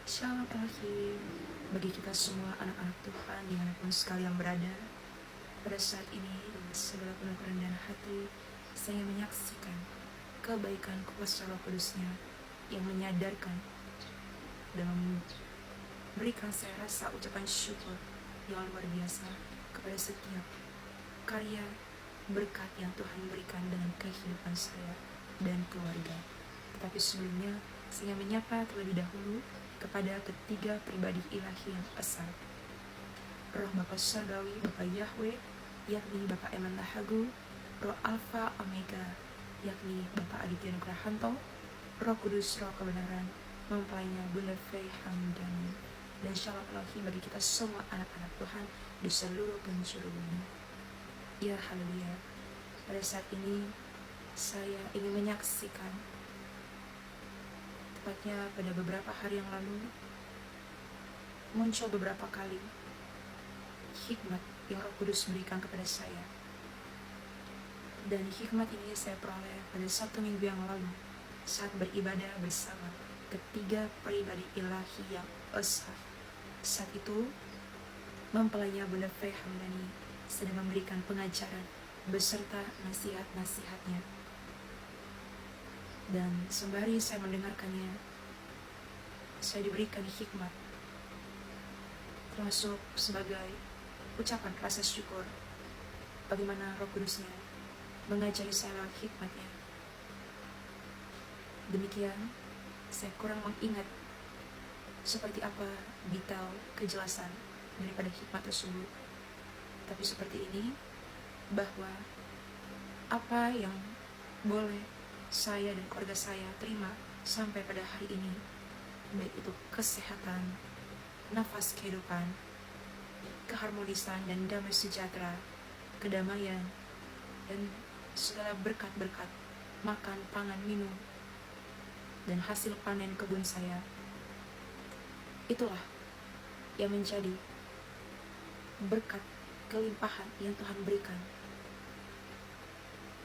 Shalom Elohim bagi kita semua anak-anak Tuhan dimanapun sekalian berada. Pada saat ini dengan segala penuh kerendahan hati, saya menyaksikan kebaikan kuasa Roh Kudusnya yang menyadarkan dan memberikan saya rasa ucapan syukur yang luar biasa kepada setiap karya berkat yang Tuhan berikan dalam kehidupan saya dan keluarga. Tetapi sebelumnya saya menyapa terlebih dahulu kepada ketiga pribadi ilahi yang esa, Roh Bapa Surgawi, Bapa Yahweh, yakni Bapa Eman Lahagu, Roh Alfa Omega, yakni Bapa Aditya Nugrahanto, Roh Kudus, Roh Kebenaran, mempelainya Bunda Faye Hamdani, dan Shalom Elohim bagi kita semua anak-anak Tuhan di seluruh penjuru bumi. Ya haleluya. Pada saat ini saya ingin menyaksikan, tepatnya pada beberapa hari yang lalu, muncul beberapa kali hikmat yang Roh Kudus berikan kepada saya. Dan hikmat ini saya peroleh pada 1 minggu yang lalu saat beribadah bersama ketiga pribadi ilahi yang esa. Saat itu mempelainya Bunda Faye Hamdani sedang memberikan pengajaran beserta nasihat-nasihatnya. Dan sembari saya mendengarkannya, saya diberikan hikmat, termasuk sebagai ucapan rasa syukur bagaimana Roh Kudusnya mengajari saya lewat hikmatnya. Demikian, saya kurang mengingat seperti apa detail kejelasan daripada hikmat tersebut. Tapi seperti ini, bahwa apa yang boleh saya dan keluarga saya terima sampai pada hari ini, baik itu kesehatan, nafas kehidupan, keharmonisan dan damai sejahtera, kedamaian, dan segala berkat-berkat, makan, pangan, minum, dan hasil panen kebun saya. Itulah yang menjadi berkat kelimpahan yang Tuhan berikan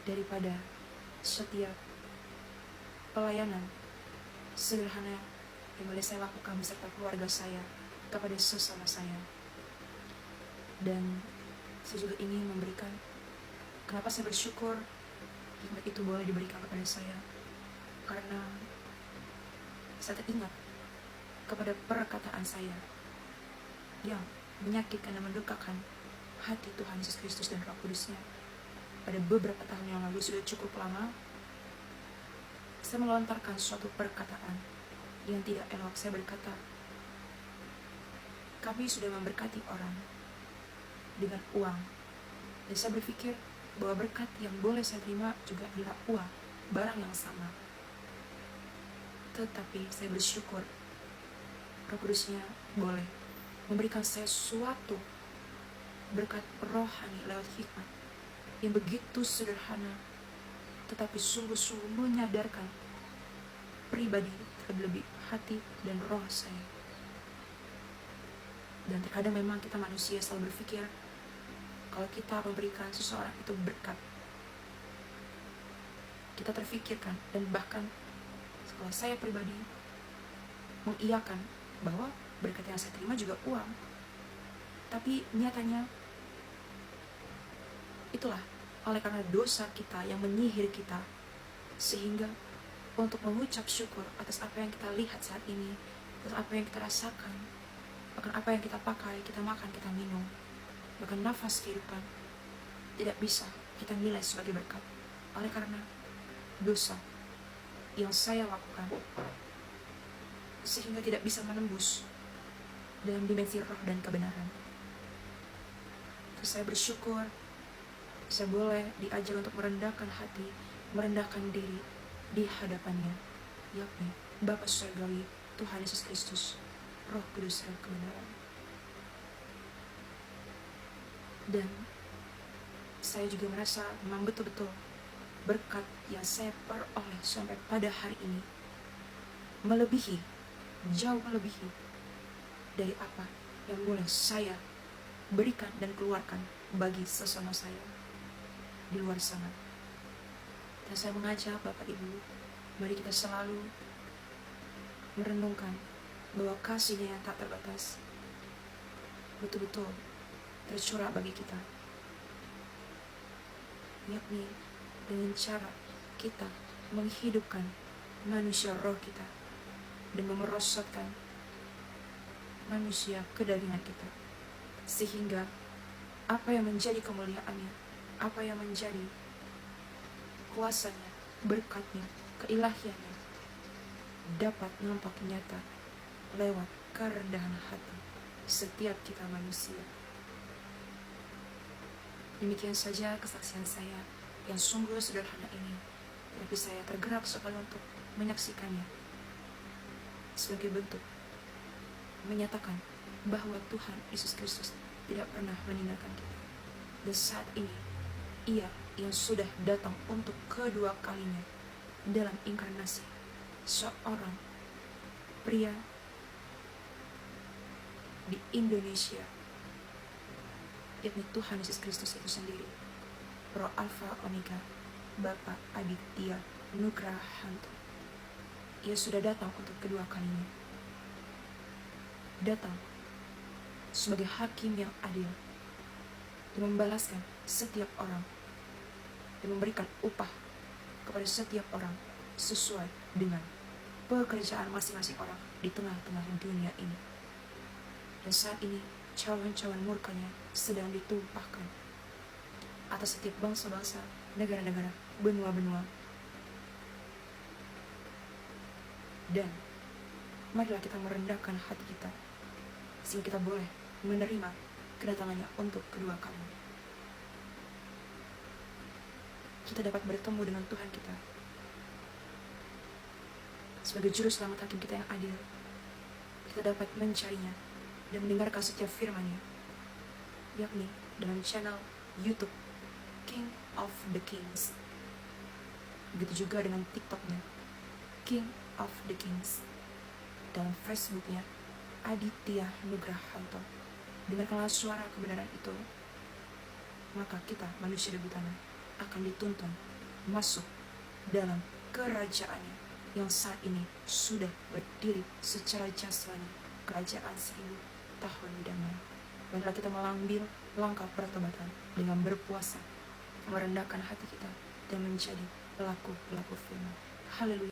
daripada setiap pelayanan sederhana yang boleh saya lakukan beserta keluarga saya kepada sesama saya. Dan saya juga ingin memberikan, kenapa saya bersyukur hikmat itu boleh diberikan kepada saya, karena saya teringat kepada perkataan saya yang menyakitkan dan mendukakan hati Tuhan Yesus Kristus dan Roh Kudusnya. Pada beberapa tahun yang lalu, sudah cukup lama, saya melontarkan suatu perkataan yang tidak elok. Saya berkata, kami sudah memberkati orang dengan uang, dan saya berpikir bahwa berkat yang boleh saya terima juga adalah uang, barang yang sama. Tetapi saya bersyukur Roh Kudusnya boleh memberikan saya suatu berkat rohani lewat hikmat yang begitu sederhana, tetapi sungguh-sungguh menyadarkan pribadi, terlebih hati dan roh saya. Dan terkadang memang kita manusia selalu berpikir kalau kita memberikan seseorang itu berkat, kita terfikirkan, dan bahkan kalau saya pribadi mengiyakan bahwa berkat yang saya terima juga uang. Tapi nyatanya itulah oleh karena dosa kita yang menyihir kita, sehingga untuk mengucap syukur atas apa yang kita lihat saat ini, atas apa yang kita rasakan, bahkan apa yang kita pakai, kita makan, kita minum, bahkan nafas kehidupan, tidak bisa kita nilai sebagai berkat oleh karena dosa yang saya lakukan, sehingga tidak bisa menembus dalam dimensi roh dan kebenaran. Terus saya bersyukur saya boleh diajar untuk merendahkan hati, merendahkan diri di hadapannya, yakni Bapa Surgawi, Tuhan Yesus Kristus, Roh Kudus, Roh Kebenaran. Dan saya juga merasa memang betul-betul berkat yang saya peroleh sampai pada hari ini melebihi, jauh melebihi dari apa yang boleh saya berikan dan keluarkan bagi sesama saya di luar sana. Dan saya mengajak Bapak Ibu, mari kita selalu merenungkan bahwa kasih-Nya yang tak terbatas betul-betul tercurah bagi kita, yakni dengan cara kita menghidupkan manusia roh kita dan memerosotkan manusia kedagingan kita, sehingga apa yang menjadi kemuliaan-Nya, apa yang menjadi kuasa-Nya, berkat-Nya, keilahian-Nya dapat nampak nyata lewat kerendahan hati setiap kita manusia. Demikian saja kesaksian saya yang sungguh sederhana ini, tapi saya tergerak sekali untuk menyaksikannya sebagai bentuk menyatakan bahwa Tuhan Yesus Kristus tidak pernah meninggalkan kita. Dan saat ini Ia yang sudah datang untuk kedua kalinya dalam inkarnasi seorang pria di Indonesia, yakni Tuhan Yesus Kristus itu sendiri, Roh Alfa Omega, Bapak Aditya Nugrahanto. Ia sudah datang untuk kedua kalinya, datang sebagai hakim yang adil dan membalaskan setiap orang dan memberikan upah kepada setiap orang sesuai dengan pekerjaan masing-masing orang di tengah-tengah dunia ini. Dan saat ini cawan-cawan murkanya sedang ditumpahkan atas setiap bangsa-bangsa, negara-negara, benua-benua. Dan marilah kita merendahkan hati kita sehingga kita boleh menerima kedatangannya untuk kedua kali. Kita dapat bertemu dengan Tuhan kita sebagai juru selamat hakim kita yang adil. Kita dapat mencarinya dan mendengarkan setiap firman-Nya, yakni dalam channel YouTube King of the Kings. Begitu juga dengan TikTok-nya King of the Kings, dalam Facebook-nya Aditya Nugrahanto. Dengarkanlah suara kebenaran itu, maka kita manusia debu tanah akan dituntun masuk dalam kerajaan-Nya yang saat ini sudah berdiri secara jasmani, kerajaan 1000 tahun damai. Marilah kita mengambil langkah pertobatan dengan berpuasa, merendahkan hati kita dan menjadi pelaku-pelaku firman. Haleluya.